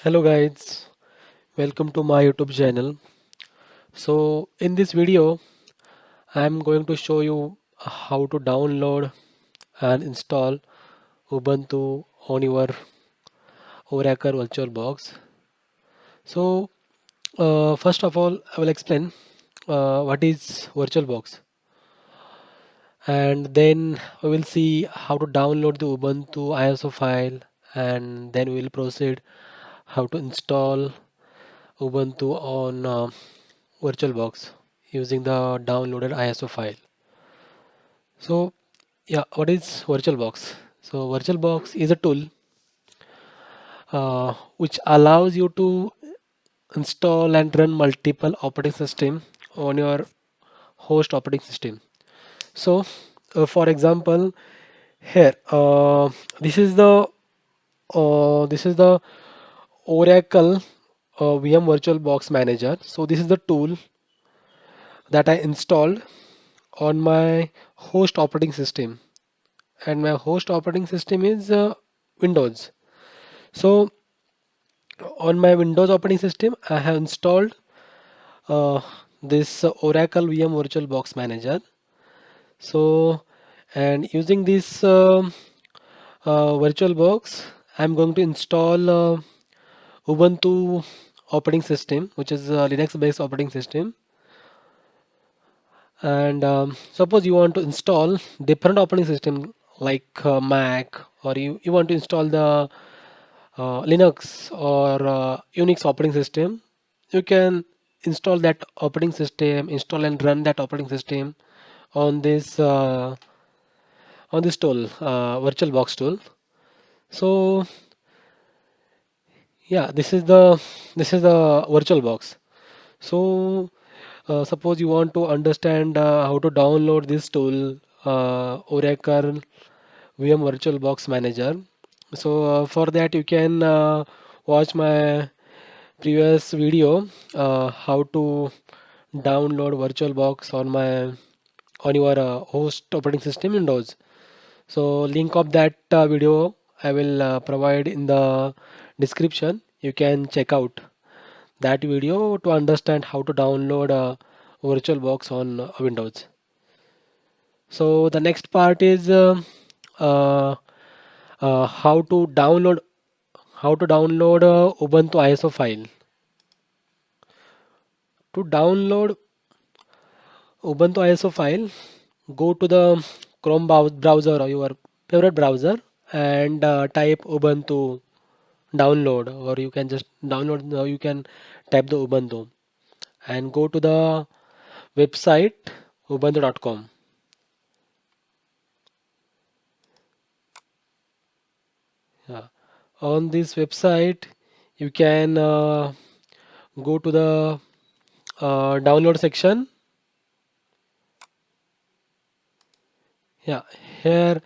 Hello guys, welcome to my YouTube channel. So in this video, I'm going to show you how to download and install Ubuntu on your Oracle VirtualBox. So first of all, I will explain what is VirtualBox, and then we will see how to download the Ubuntu ISO file, and then we will proceed how to install Ubuntu on VirtualBox using the downloaded ISO file. So yeah, what is VirtualBox? So VirtualBox is a tool which allows you to install and run multiple operating system on your host operating system. So for example, here this is the Oracle VM VirtualBox Manager. So this is the tool that I installed on my host operating system, and my host operating system is Windows. So on my Windows operating system, I have installed uh, this Oracle VM VirtualBox Manager. So, and using this VirtualBox, I'm going to install Ubuntu operating system, which is a Linux-based operating system. And suppose you want to install different operating system like Mac, or you want to install the Linux or Unix operating system, you can install that operating system, install and run that operating system on this tool, VirtualBox tool. So yeah, this is the VirtualBox. So suppose you want to understand how to download this tool, Oracle VM VirtualBox Manager. So for that you can watch my previous video how to download VirtualBox on your host operating system Windows. So link of that video I will provide in the description. You can check out that video to understand how to download VirtualBox on Windows. So the next part is uh, how to download Ubuntu ISO file. To download Ubuntu ISO file, go to the Chrome browser or your favorite browser and type Ubuntu download, or you can just download. You can type the Ubuntu and go to the website ubuntu.com. Yeah. On this website, you can go to the download section. Yeah, here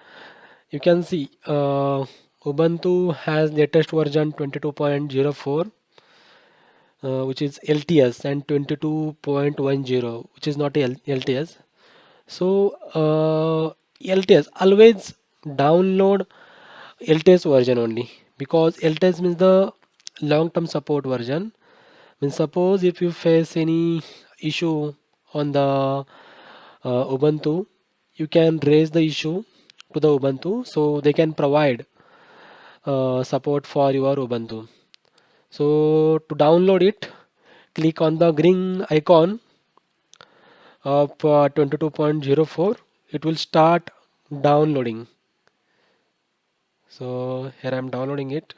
you can see Ubuntu has latest version 22.04, which is LTS, and 22.10, which is not LTS. So LTS, always download LTS version only, because LTS means the long-term support version. Means suppose if you face any issue on the Ubuntu, you can raise the issue to the Ubuntu, so they can provide support for your Ubuntu. So to download it, click on the green icon of 22.04. It will start downloading. So here I'm downloading it.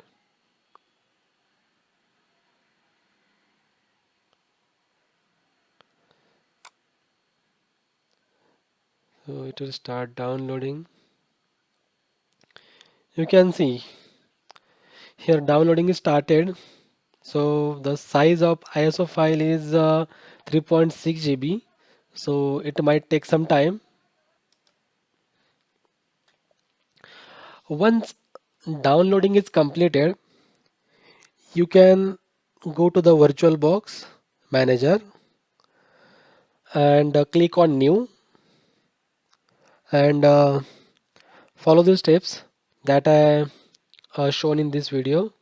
So it will start downloading. You can see here downloading is started. So the size of ISO file is 3.6 GB. So it might take some time. Once downloading is completed, you can go to the VirtualBox manager and click on new, and follow the steps that I shown in this video.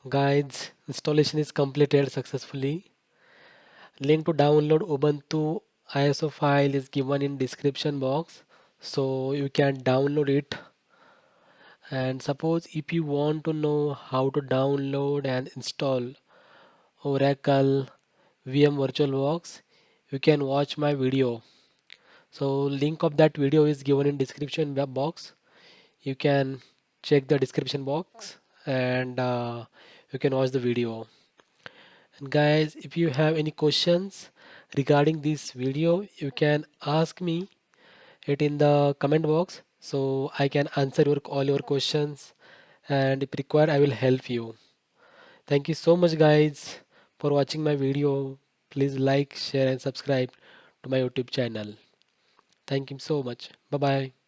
Guys, installation is completed successfully. Link to download Ubuntu ISO file is given in description box, so you can download it. And suppose if you want to know how to download and install Oracle VM VirtualBox, you can watch my video. So link of that video is given in description box. You can check the description box and you can watch the video. And guys, if you have any questions regarding this video, you can ask me it in the comment box so I can answer all your questions, and if required I will help you. Thank you so much guys for watching my video. Please like, share and subscribe to my YouTube channel. Thank you so much. Bye bye.